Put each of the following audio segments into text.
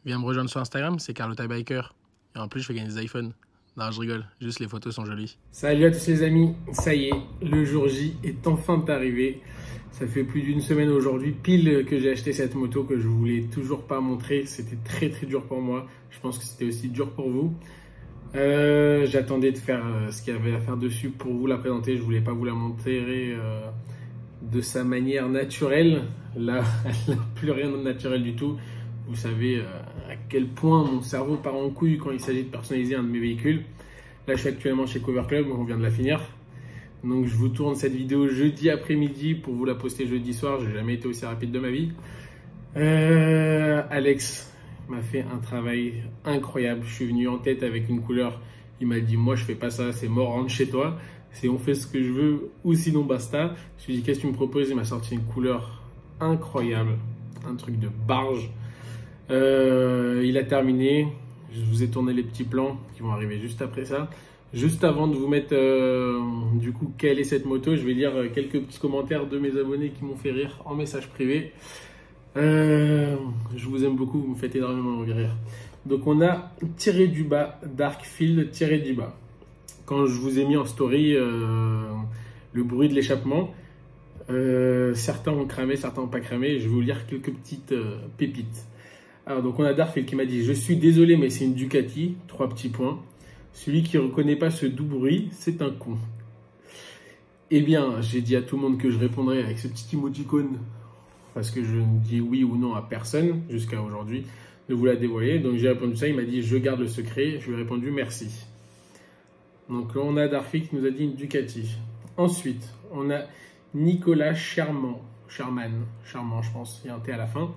Viens me rejoindre sur Instagram, c'est Carlota Biker. Et en plus, je fais gagner des iPhones. Non, je rigole, juste les photos sont jolies. Salut à tous les amis, ça y est, le jour J est enfin arrivé. Ça fait plus d'une semaine aujourd'hui, pile que j'ai acheté cette moto que je voulais toujours pas montrer. C'était très dur pour moi. Je pense que c'était aussi dur pour vous. J'attendais de faire ce qu'il y avait à faire dessus pour vous la présenter. Je voulais pas vous la montrer de sa manière naturelle. Là, elle n'a plus rien de naturel du tout. Vous savez à quel point mon cerveau part en couille quand il s'agit de personnaliser un de mes véhicules. Là, je suis actuellement chez Cover Club, on vient de la finir. Donc, je vous tourne cette vidéo jeudi après-midi pour vous la poster jeudi soir. J'ai jamais été aussi rapide de ma vie. Alex m'a fait un travail incroyable. Je suis venu en tête avec une couleur. Il m'a dit, moi, je fais pas ça, c'est mort, rentre chez toi. C'est on fait ce que je veux ou sinon basta. Je lui ai dit, qu'est-ce que tu me proposes? Il m'a sorti une couleur incroyable, un truc de barge. Il a terminé. Je vous ai tourné les petits plans qui vont arriver juste après ça. Juste avant de vous mettre du coup quelle est cette moto, je vais lire quelques petits commentaires de mes abonnés qui m'ont fait rire en message privé. Je vous aime beaucoup, vous me faites énormément rire. Donc on a tiré du bas, Darkfield tiré du bas. Quand je vous ai mis en story le bruit de l'échappement, certains ont cramé, certains n'ont pas cramé. Je vais vous lire quelques petites pépites. Alors donc on a Darkfield qui m'a dit « Je suis désolé mais c'est une Ducati », 3 petits points. Celui qui ne reconnaît pas ce doux bruit, c'est un con. Eh bien, j'ai dit à tout le monde que je répondrais avec ce petit emoticône parce que je ne dis oui ou non à personne jusqu'à aujourd'hui de vous la dévoiler. Donc j'ai répondu ça, il m'a dit « Je garde le secret ». Je lui ai répondu « Merci ». Donc on a Darkfield qui nous a dit une Ducati. Ensuite, on a Nicolas Sherman, je pense, il y a un T à la fin.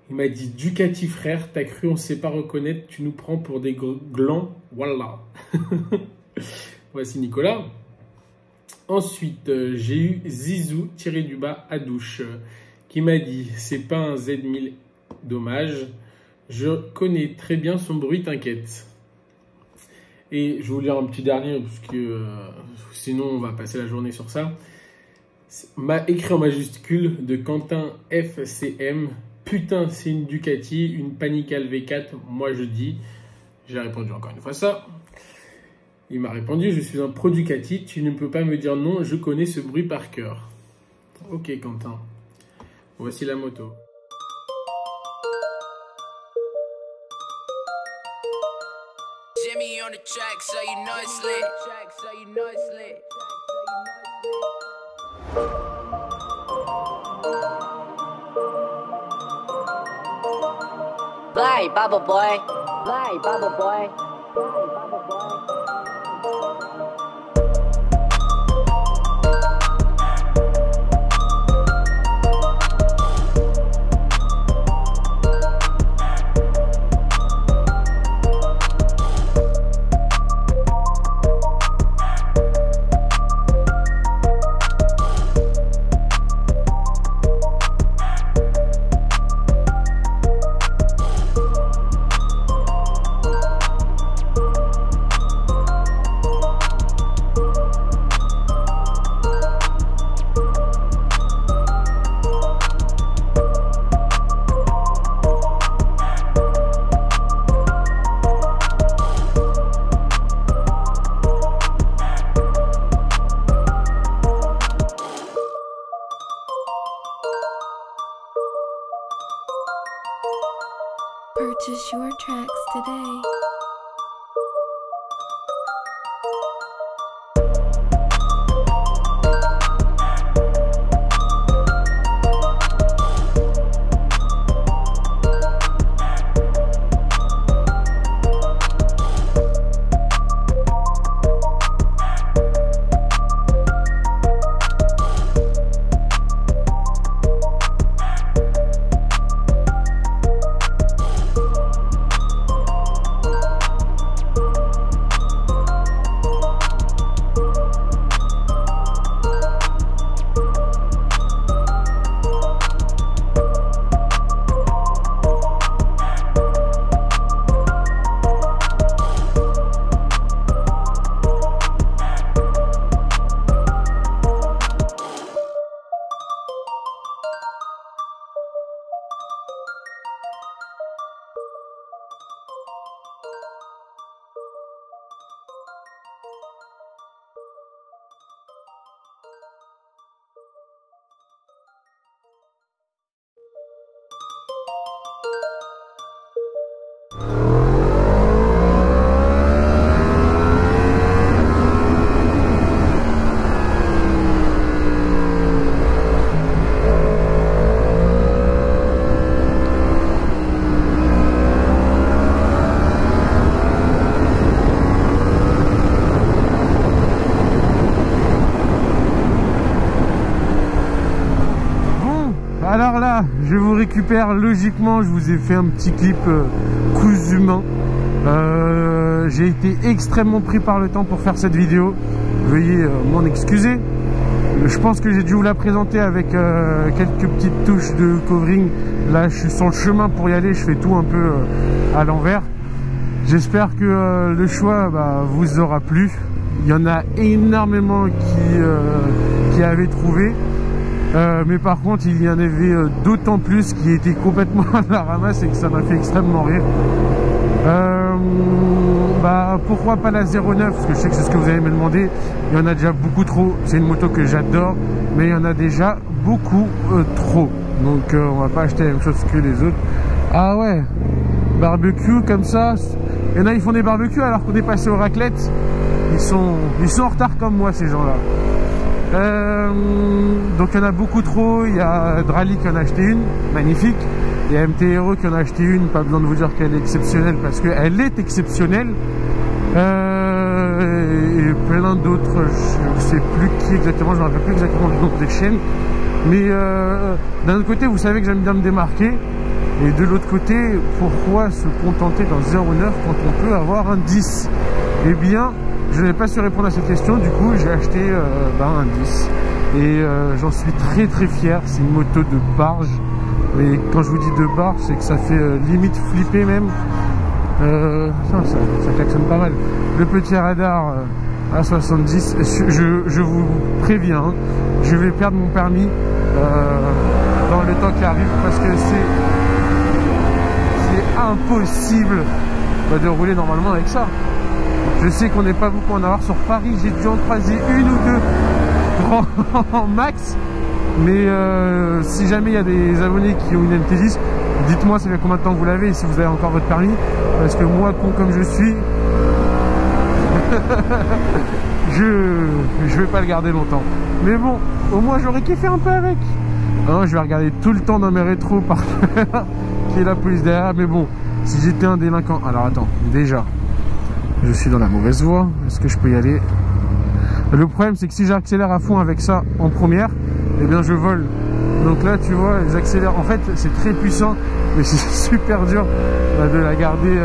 Il m'a dit « Ducati frère, t'as cru on sait pas reconnaître, tu nous prends pour des glands, voilà ». Voici Nicolas. Ensuite, j'ai eu Zizou tiré du bas à douche qui m'a dit « C'est pas un Z1000, dommage, je connais très bien son bruit, t'inquiète ». Et je vais vous lire un petit dernier parce que sinon on va passer la journée sur ça. M'a écrit en majuscule de Quentin FCM. Putain, c'est une Ducati, une Panigale V4, moi je dis. J'ai répondu encore une fois ça. Il m'a répondu, je suis un pro Ducati, tu ne peux pas me dire non, je connais ce bruit par cœur. Ok Quentin, voici la moto. Jimmy on the track, so you know it's lit. Fly, Bubble Boy. Fly, Bubble Boy. Purchase your tracks today. Alors là, je vous récupère logiquement, je vous ai fait un petit clip cousu main. J'ai été extrêmement pris par le temps pour faire cette vidéo. Veuillez m'en excuser. Je pense que j'ai dû vous la présenter avec quelques petites touches de covering. Là, je suis sur le chemin pour y aller, je fais tout un peu à l'envers. J'espère que le choix vous aura plu. Il y en a énormément qui avaient trouvé. Mais par contre il y en avait d'autant plus qui étaient complètement à la ramasse et que ça m'a fait extrêmement rire. Pourquoi pas la 09, parce que je sais que c'est ce que vous allez me demander. Il y en a déjà beaucoup trop, c'est une moto que j'adore, mais il y en a déjà beaucoup trop, donc on va pas acheter la même chose que les autres. Ah ouais, barbecue comme ça, il y en a, ils font des barbecues alors qu'on est passé aux raclettes. Ils sont en retard comme moi, ces gens là. Donc il y en a beaucoup trop. Il y a Drali qui en a acheté une, magnifique. Il y a MT Hero qui en a acheté une, pas besoin de vous dire qu'elle est exceptionnelle parce qu'elle est exceptionnelle. Et plein d'autres, je ne sais plus qui exactement, je ne me rappelle plus exactement le nom des chaînes. Mais d'un autre côté, vous savez que j'aime bien me démarquer. Et de l'autre côté, pourquoi se contenter d'un 09 quand on peut avoir un 10? Eh bien, je n'ai pas su répondre à cette question, du coup j'ai acheté un 10 et j'en suis très très fier. C'est une moto de barge, et quand je vous dis de barge, c'est que ça fait limite flipper même. Ça klaxonne pas mal. Le petit radar à 70, je vous préviens, hein, je vais perdre mon permis dans le temps qui arrive parce que c'est impossible de rouler normalement avec ça. Je sais qu'on n'est pas beaucoup en avoir sur Paris, j'ai dû en croiser une ou deux grand max, mais si jamais il y a des abonnés qui ont une MT10, dites-moi ça fait combien de temps que vous l'avez et si vous avez encore votre permis, parce que moi, con comme je suis, je vais pas le garder longtemps. Mais bon, au moins j'aurais kiffé un peu avec. Hein, je vais regarder tout le temps dans mes rétros par cœur qui est la police derrière, mais bon, si j'étais un délinquant, alors attends, déjà je suis dans la mauvaise voie, est-ce que je peux y aller? Le problème c'est que si j'accélère à fond avec ça en première, eh bien je vole. Donc là tu vois, j'accélère, en fait c'est très puissant, mais c'est super dur de la garder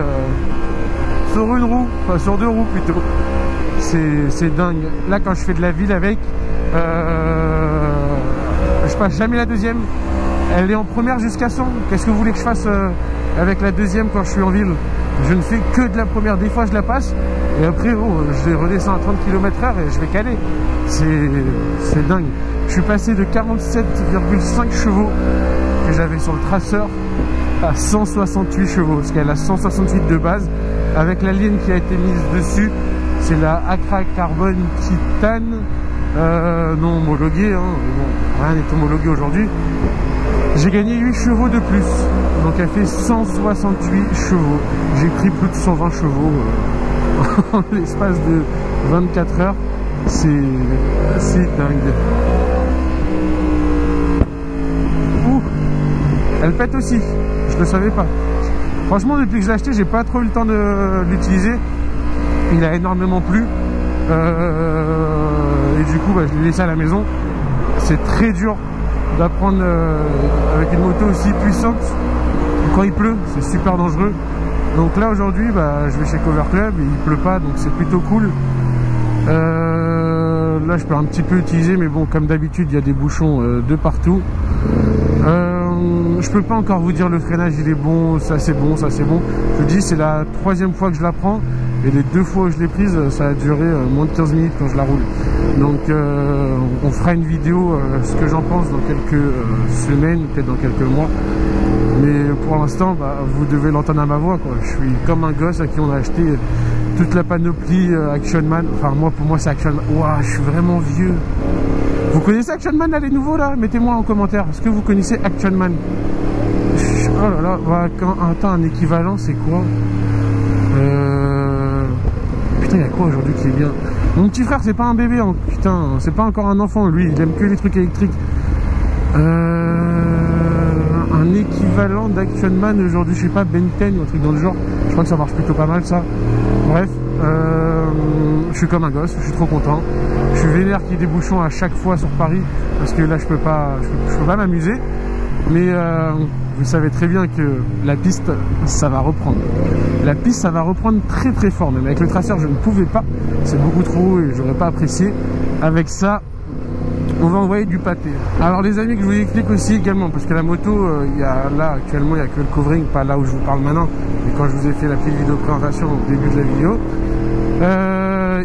sur une roue, enfin sur deux roues plutôt. C'est dingue. Là quand je fais de la ville avec, je passe jamais la deuxième. Elle est en première jusqu'à 100. Qu'est-ce que vous voulez que je fasse avec la deuxième quand je suis en ville? Je ne fais que de la première. Des fois je la passe et après je redescends à 30 km/h et je vais caler. C'est dingue. Je suis passé de 47,5 chevaux que j'avais sur le traceur à 168 chevaux, parce qu'elle a 168 de base avec la ligne qui a été mise dessus. C'est la Acra Carbone Titane non homologuée, hein. Bon, rien n'est homologué aujourd'hui. J'ai gagné 8 chevaux de plus, donc elle fait 168 chevaux. J'ai pris plus de 120 chevaux en l'espace de 24 heures. C'est dingue. Ouh, elle pète aussi, je le savais pas. Franchement, depuis que je l'ai acheté, j'ai pas trop eu le temps de l'utiliser. Il a énormément plu. Et du coup, je l'ai laissé à la maison. C'est très dur d'apprendre avec une moto aussi puissante quand il pleut, c'est super dangereux. Donc là aujourd'hui je vais chez Cover Club et il pleut pas, donc c'est plutôt cool. Là je peux un petit peu utiliser, mais bon, comme d'habitude il y a des bouchons de partout. Je peux pas encore vous dire le freinage il est bon, ça c'est bon, ça c'est bon. Je vous dis, c'est la 3e fois que je la prends et les 2 fois où je l'ai prise, ça a duré moins de 15 minutes quand je la roule. Donc on fera une vidéo ce que j'en pense dans quelques semaines, peut-être dans quelques mois. Mais pour l'instant, vous devez l'entendre à ma voix, quoi. Je suis comme un gosse à qui on a acheté toute la panoplie Action Man. Enfin pour moi c'est Action Man. Ouah, je suis vraiment vieux. Vous connaissez Action Man là, les nouveaux là? Mettez-moi en commentaire. Est-ce que vous connaissez Action Man? Oh là là, bah, attends, un équivalent, c'est quoi? Putain, il y a quoi aujourd'hui qui est bien? Mon petit frère, c'est pas un bébé, hein. Putain, c'est pas encore un enfant, lui, il aime que les trucs électriques. Un équivalent d'Action Man aujourd'hui, je sais pas, Ben 10 ou un truc dans le genre. Je crois que ça marche plutôt pas mal, ça. Bref, je suis comme un gosse, je suis trop content. Je suis vénère qu'il y ait des bouchons à chaque fois sur Paris, parce que là, je peux pas m'amuser. Mais vous savez très bien que la piste, ça va reprendre. La piste, ça va reprendre très très fort. Même avec le traceur, je ne pouvais pas. C'est beaucoup trop haut et j'aurais pas apprécié. Avec ça, on va envoyer du pâté. Alors les amis, que je vous explique aussi également, parce que la moto, là actuellement, il n'y a que le covering, pas là où je vous parle maintenant, mais quand je vous ai fait la petite vidéo présentation au début de la vidéo.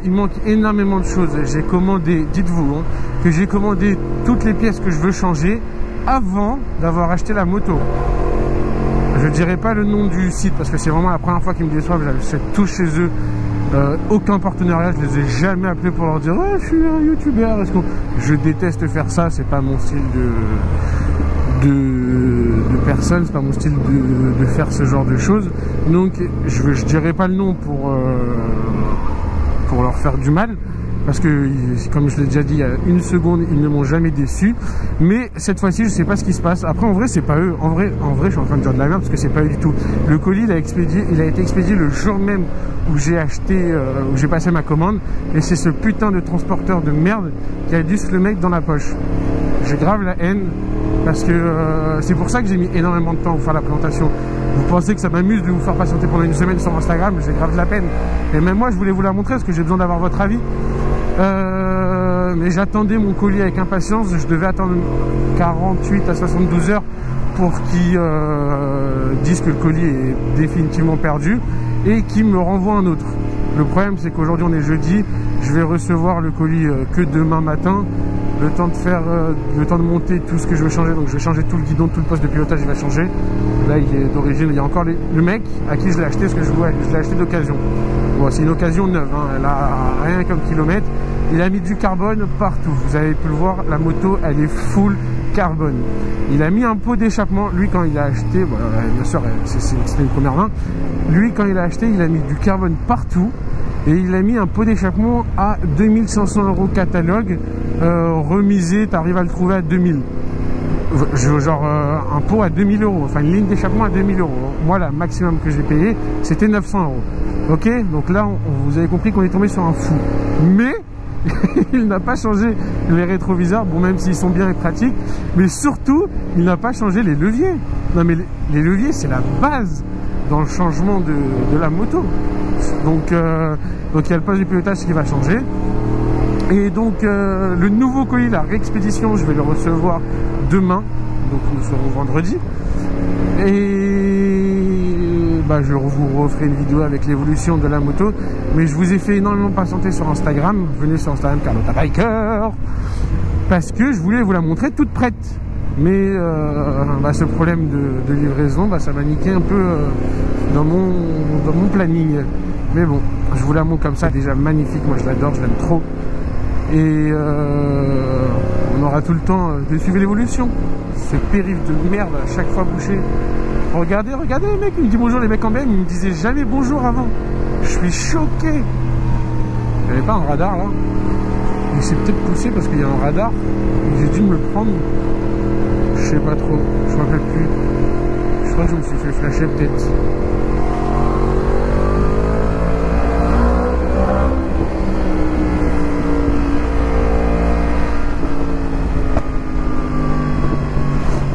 Il manque énormément de choses. J'ai commandé, dites-vous, hein, que j'ai commandé toutes les pièces que je veux changer avant d'avoir acheté la moto. Je dirais pas le nom du site parce que c'est vraiment la première fois qu'ils me déçoivent. J'achète tout chez eux, aucun partenariat, je les ai jamais appelés pour leur dire oh, je suis un youtubeur. Je déteste faire ça, c'est pas mon style de personne, c'est pas mon style de faire ce genre de choses. Donc je dirais pas le nom pour leur faire du mal. Parce que, comme je l'ai déjà dit il y a une seconde, ils ne m'ont jamais déçu. Mais cette fois-ci, je sais pas ce qui se passe. Après, en vrai, c'est pas eux. En vrai, je suis en train de dire de la merde parce que c'est pas eux du tout. Le colis, il a été expédié le jour même où j'ai acheté, où j'ai passé ma commande. Et c'est ce putain de transporteur de merde qui a dû se le mettre dans la poche. J'ai grave la haine parce que c'est pour ça que j'ai mis énormément de temps pour faire la présentation. Vous pensez que ça m'amuse de vous faire patienter pendant une semaine sur Instagram, j'ai grave de la peine. Et même moi, je voulais vous la montrer parce que j'ai besoin d'avoir votre avis. Mais j'attendais mon colis avec impatience. Je devais attendre 48 à 72 heures pour qu'ils disent que le colis est définitivement perdu et qu'ils me renvoient un autre. Le problème, c'est qu'aujourd'hui on est jeudi, je vais recevoir le colis que demain matin. Le temps de monter tout ce que je veux changer. Donc je vais changer tout le guidon, tout le poste de pilotage, il va changer. Là il est d'origine, il y a encore le mec à qui je l'ai acheté, parce que je l'ai acheté d'occasion. Bon, c'est une occasion neuve, hein. Elle a rien comme kilomètre. Il a mis du carbone partout. Vous avez pu le voir, la moto elle est full carbone. Il a mis un pot d'échappement. Lui quand il a acheté, bon, bien sûr c'était une première main. Lui quand il a acheté, il a mis du carbone partout. Et il a mis un pot d'échappement à 2500 € catalogue, remisé, tu arrives à le trouver à 2000. Genre un pot à 2000 €, enfin une ligne d'échappement à 2000 €. Moi, la maximum que j'ai payé, c'était 900 €. Ok, donc là, vous avez compris qu'on est tombé sur un fou. Mais il n'a pas changé les rétroviseurs, bon, même s'ils sont bien et pratiques, mais surtout, il n'a pas changé les leviers. Non, mais les leviers, c'est la base dans le changement de la moto. Donc il y a le poste de pilotage qui va changer. Et donc le nouveau colis, la réexpédition, je vais le recevoir demain. Donc nous serons vendredi. Et bah, je vous referai une vidéo avec l'évolution de la moto. Mais je vous ai fait énormément patienter sur Instagram. Venez sur Instagram Carlotta Biker. Parce que je voulais vous la montrer toute prête. Mais bah, ce problème de livraison, bah, ça m'a niqué un peu dans mon planning. Mais bon, je vous la montre comme ça, déjà magnifique, moi je l'adore, je l'aime trop. Et on aura tout le temps de suivre l'évolution. Ce périph' de merde à chaque fois bouché. Regardez les mecs, il me dit bonjour, les mecs en BM, ils me disaient jamais bonjour avant. Je suis choqué. Il n'y avait pas un radar là. Il s'est peut-être poussé parce qu'il y a un radar. J'ai dû me le prendre. Je sais pas trop, je me rappelle plus. Je crois que je me suis fait flasher peut-être.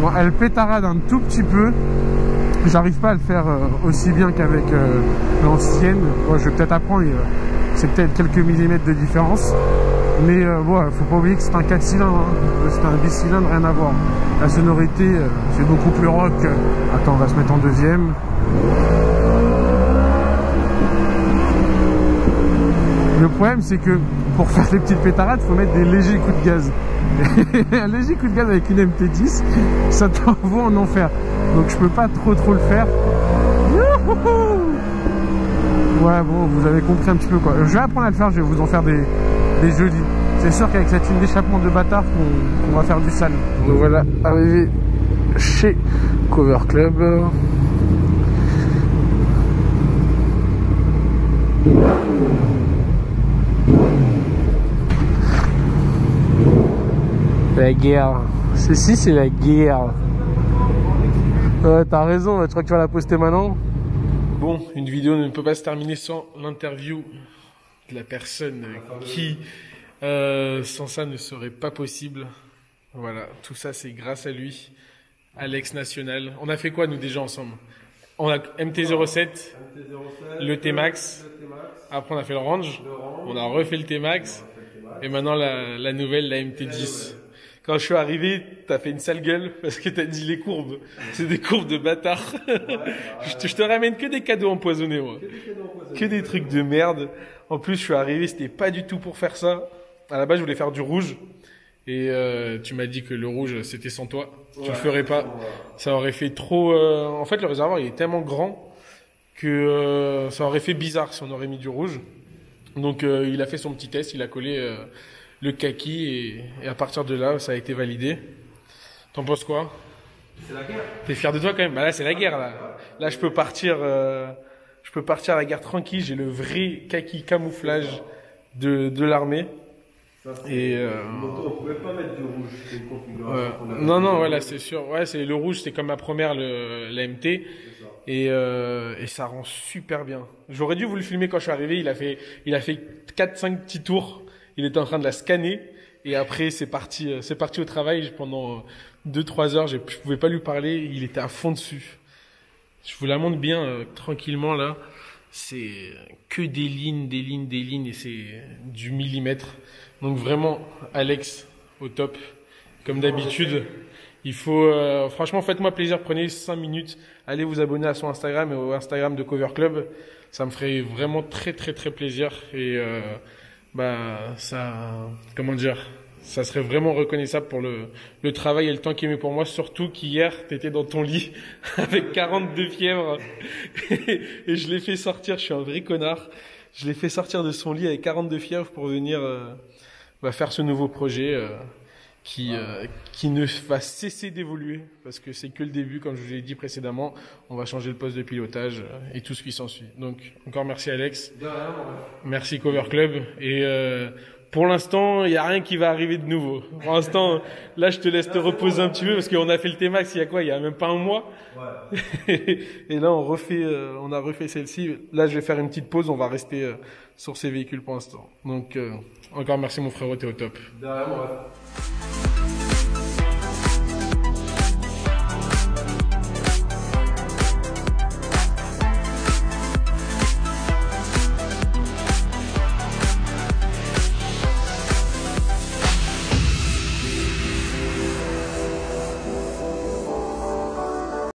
Bon, elle pétarade un tout petit peu. J'arrive pas à le faire aussi bien qu'avec l'ancienne. Bon, je vais peut-être apprendre. C'est peut-être quelques millimètres de différence. Mais bon, faut pas oublier que c'est un 4 cylindres. Hein. C'est un bicylindre, rien à voir. La sonorité, c'est beaucoup plus rock. Attends, on va se mettre en deuxième. Le problème, c'est que pour faire des petites pétarades, il faut mettre des légers coups de gaz. Un léger coup de gaz avec une MT10, ça t'envoie en enfer. Donc je peux pas trop le faire. Ouais, bon, vous avez compris un petit peu quoi. Je vais apprendre à le faire, je vais vous en faire des jolis. C'est sûr qu'avec cette ligne d'échappement de bâtard qu'on va faire du sale. Donc voilà, arrivé chez Cover Club. La guerre. Ceci, c'est la guerre. T'as raison, je crois que tu vas la poster maintenant. Bon, une vidéo ne peut pas se terminer sans l'interview de la personne qui, sans ça, ne serait pas possible. Voilà, tout ça, c'est grâce à lui. Alex National. On a fait quoi, nous, déjà, ensemble? On a MT-07, le T-Max. Après, on a fait le Range. On a refait le T-Max. Et maintenant, la nouvelle, la MT-10. Quand je suis arrivé, t'as fait une sale gueule parce que t'as dit les courbes. C'est des courbes de bâtard. Je te ramène que des cadeaux empoisonnés, moi. Que des trucs de merde. En plus, je suis arrivé, c'était pas du tout pour faire ça. À la base, je voulais faire du rouge. Et tu m'as dit que le rouge, c'était sans toi. Tu le ferais pas. Ça aurait fait trop... En fait, le réservoir, il est tellement grand que ça aurait fait bizarre si on aurait mis du rouge. Donc, il a fait son petit test. Il a collé le kaki. Et à partir de là, ça a été validé. T'en penses quoi? C'est la guerre. T'es fier de toi quand même? Bah là, c'est la guerre, là. Là, je peux partir à la guerre tranquille. J'ai le vrai kaki camouflage de l'armée. Et on pouvait pas mettre du rouge, c'est une configuration. Non, voilà, c'est sûr. Ouais, c'est le rouge, c'est comme ma première, la MT. Et ça rend super bien. J'aurais dû vous le filmer quand je suis arrivé. Il a fait 4-5 petits tours. Il était en train de la scanner. Et après, c'est parti au travail. Pendant 2-3 heures, je pouvais pas lui parler. Il était à fond dessus. Je vous la montre bien, tranquillement, là. C'est que des lignes, et c'est du millimètre. Donc vraiment, Alex, au top. Comme d'habitude, il faut... franchement, faites-moi plaisir, prenez 5 minutes. Allez vous abonner à son Instagram et au Instagram de Cover Club. Ça me ferait vraiment très plaisir. Et comment dire, ça serait vraiment reconnaissable pour le travail et le temps qu'il met pour moi. Surtout qu'hier, t'étais dans ton lit avec 42 fièvres. Et je l'ai fait sortir, je suis un vrai connard. Je l'ai fait sortir de son lit avec 42 fièvres pour venir faire ce nouveau projet qui ne va cesser d'évoluer. Parce que c'est que le début, comme je vous l'ai dit précédemment. On va changer le poste de pilotage et tout ce qui s'ensuit. Donc, encore merci Alex. Merci Cover Club. Et pour l'instant, il n'y a rien qui va arriver de nouveau. Pour l'instant, là, je te laisse te reposer un petit peu parce qu'on a fait le T-Max il y a quoi? Il y a même pas un mois. Ouais. Et là, on a refait celle-ci. Là, je vais faire une petite pause. On va rester sur ces véhicules pour l'instant. Donc, encore merci mon frérot, t'es au top. De rien, ouais.